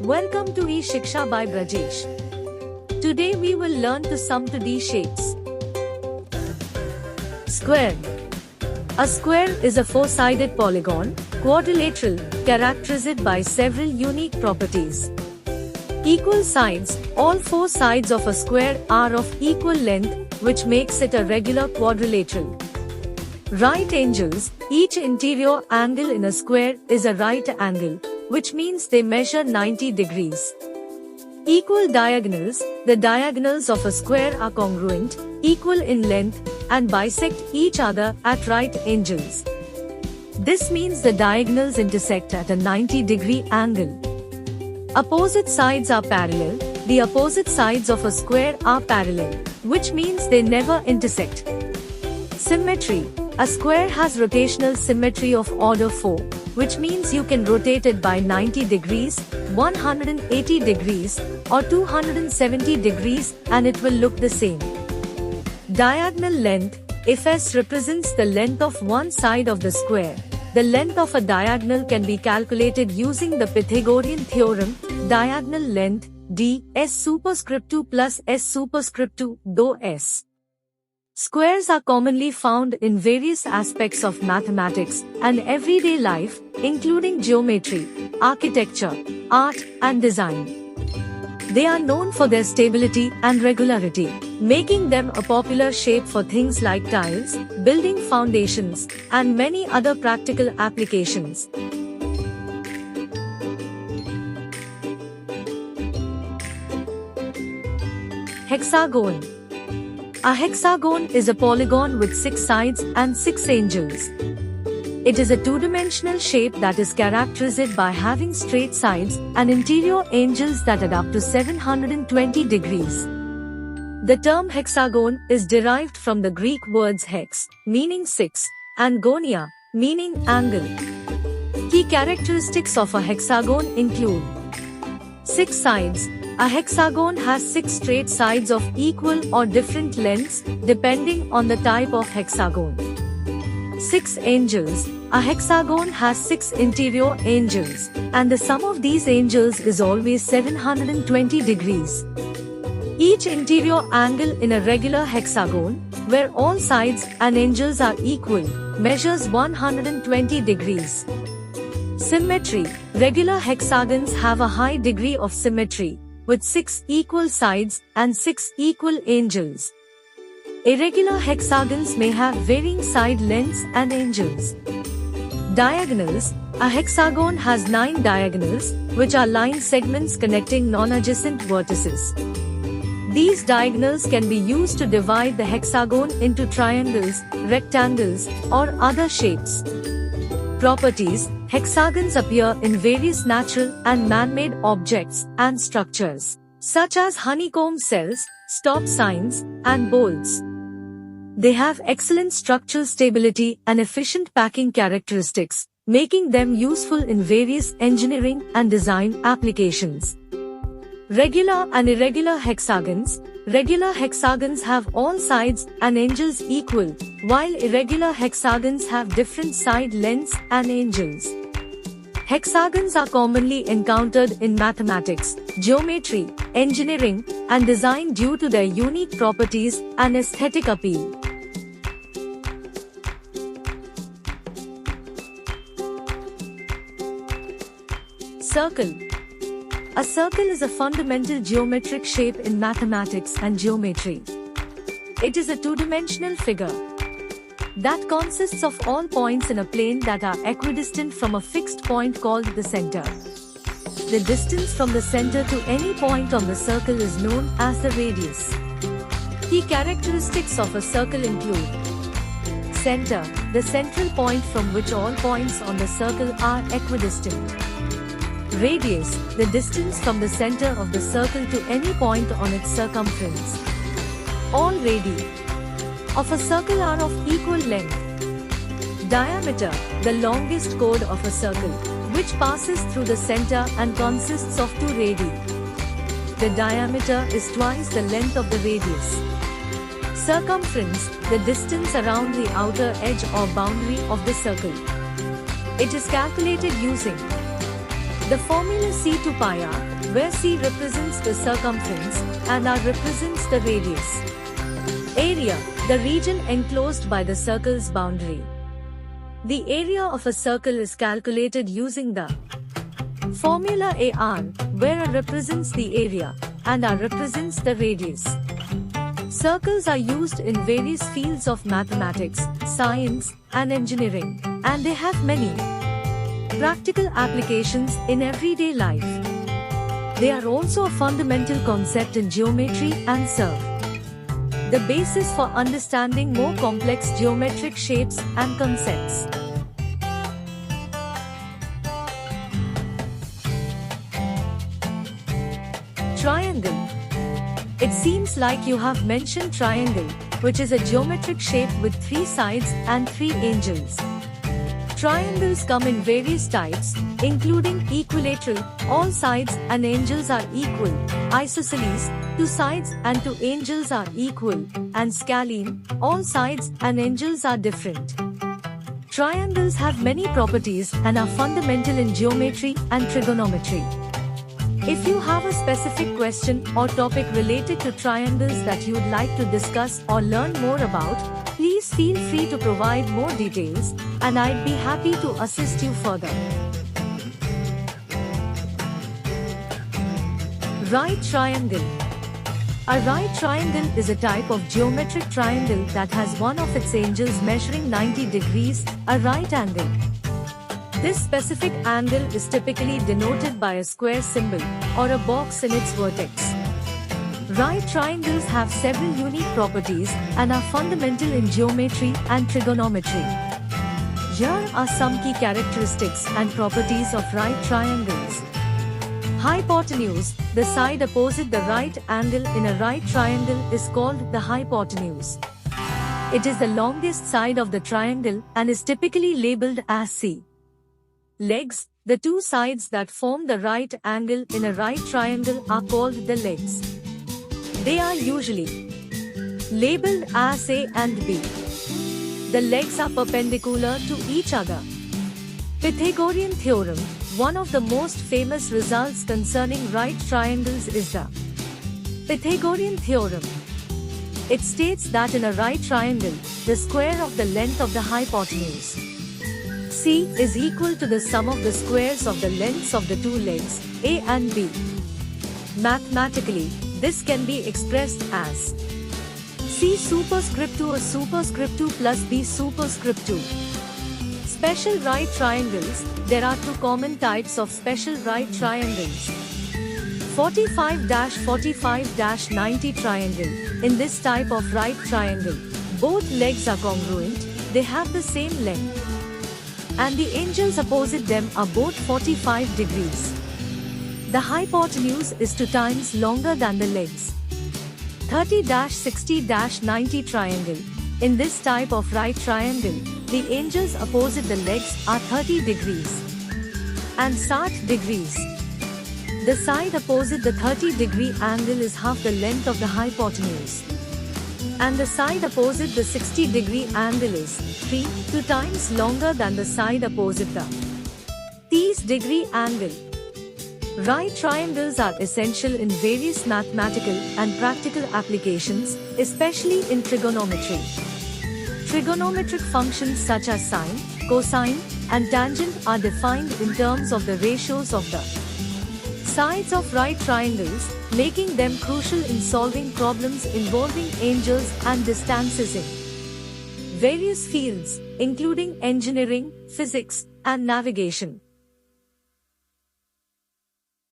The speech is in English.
Welcome to E-Shiksha by Brajesh. Today we will learn to sum 2D shapes. Square. A square is a four-sided polygon, quadrilateral, characterized by several unique properties. Equal sides. All four sides of a square are of equal length, which makes it a regular quadrilateral. Right angles. Each interior angle in a square is a right angle, which means they measure 90 degrees. Equal diagonals. The diagonals of a square are congruent, equal in length, and bisect each other at right angles. This means the diagonals intersect at a 90-degree angle. Opposite sides are parallel. The opposite sides of a square are parallel, which means they never intersect. Symmetry. A square has rotational symmetry of order 4, which means you can rotate it by 90 degrees, 180 degrees, or 270 degrees and it will look the same. Diagonal length. If S represents the length of one side of the square, the length of a diagonal can be calculated using the Pythagorean theorem. Diagonal length D S superscript 2 plus S superscript 2 dou S. Squares are commonly found in various aspects of mathematics and everyday life, including geometry, architecture, art, and design. They are known for their stability and regularity, making them a popular shape for things like tiles, building foundations, and many other practical applications. Hexagon. A hexagon is a polygon with 6 sides and 6 angles. It is a two-dimensional shape that is characterized by having straight sides and interior angles that add up to 720 degrees. The term hexagon is derived from the Greek words hex, meaning 6, and gonia, meaning angle. Key characteristics of a hexagon include 6 sides. A hexagon has 6 straight sides of equal or different lengths, depending on the type of hexagon. 6 angles. A hexagon has 6 interior angles, and the sum of these angles is always 720 degrees. Each interior angle in a regular hexagon, where all sides and angles are equal, measures 120 degrees. Symmetry. Regular hexagons have a high degree of symmetry, with 6 equal sides and 6 equal angles. Irregular hexagons may have varying side lengths and angles. Diagonals. A hexagon has 9 diagonals, which are line segments connecting non-adjacent vertices. These diagonals can be used to divide the hexagon into triangles, rectangles, or other shapes. Properties. Hexagons appear in various natural and man-made objects and structures, such as honeycomb cells, stop signs, and bolts. They have excellent structural stability and efficient packing characteristics, making them useful in various engineering and design applications. Regular and irregular hexagons. Regular hexagons have all sides and angles equal, while irregular hexagons have different side lengths and angles. Hexagons are commonly encountered in mathematics, geometry, engineering, and design due to their unique properties and aesthetic appeal. Circle. A circle is a fundamental geometric shape in mathematics and geometry. It is a two-dimensional figure that consists of all points in a plane that are equidistant from a fixed point called the center. The distance from the center to any point on the circle is known as the radius. Key characteristics of a circle include center, the central point from which all points on the circle are equidistant. Radius, the distance from the center of the circle to any point on its circumference. All radii of a circle are of equal length. Diameter, the longest chord of a circle, which passes through the center and consists of 2 radii. The diameter is twice the length of the radius. Circumference, the distance around the outer edge or boundary of the circle. It is calculated using the formula C to pi r, where C represents the circumference and R represents the radius. Area, the region enclosed by the circle's boundary. The area of a circle is calculated using the formula AR, where A represents the area and R represents the radius. Circles are used in various fields of mathematics, science, and engineering, and they have many practical applications in everyday life. They are also a fundamental concept in geometry and serve the basis for understanding more complex geometric shapes and concepts. Triangle. It seems like you have mentioned triangle, which is a geometric shape with 3 sides and 3 angles. Triangles come in various types, including equilateral, all sides and angles are equal, isosceles, 2 sides and 2 angles are equal, and scalene, all sides and angles are different. Triangles have many properties and are fundamental in geometry and trigonometry. If you have a specific question or topic related to triangles that you would like to discuss or learn more about, please feel free to provide more details, and I'd be happy to assist you further. Right triangle. A right triangle is a type of geometric triangle that has one of its angles measuring 90 degrees, a right angle. This specific angle is typically denoted by a square symbol or a box in its vertex. Right triangles have several unique properties and are fundamental in geometry and trigonometry. Here are some key characteristics and properties of right triangles. Hypotenuse, the side opposite the right angle in a right triangle, is called the hypotenuse. It is the longest side of the triangle and is typically labeled as C. Legs, the 2 sides that form the right angle in a right triangle are called the legs. They are usually labeled as A and B. The legs are perpendicular to each other. Pythagorean theorem, one of the most famous results concerning right triangles is the Pythagorean theorem. It states that in a right triangle, the square of the length of the hypotenuse C is equal to the sum of the squares of the lengths of the 2 legs, A and B. Mathematically, this can be expressed as C superscript 2 superscript 2 plus B superscript 2. Special right triangles. There are 2 common types of special right triangles. 45-45-90 triangle. In this type of right triangle, both legs are congruent, they have the same length, and the angles opposite them are both 45 degrees. The hypotenuse is 2 times longer than the legs. 30-60-90 triangle. In this type of right triangle, the angles opposite the legs are 30 degrees and 60 degrees. The side opposite the 30-degree angle is half the length of the hypotenuse, and the side opposite the 60-degree angle is 2 times longer than the side opposite the 30-degree angle. Right triangles are essential in various mathematical and practical applications, especially in trigonometry. Trigonometric functions such as sine, cosine, and tangent are defined in terms of the ratios of the sides of right triangles, making them crucial in solving problems involving angles and distances in various fields, including engineering, physics, and navigation.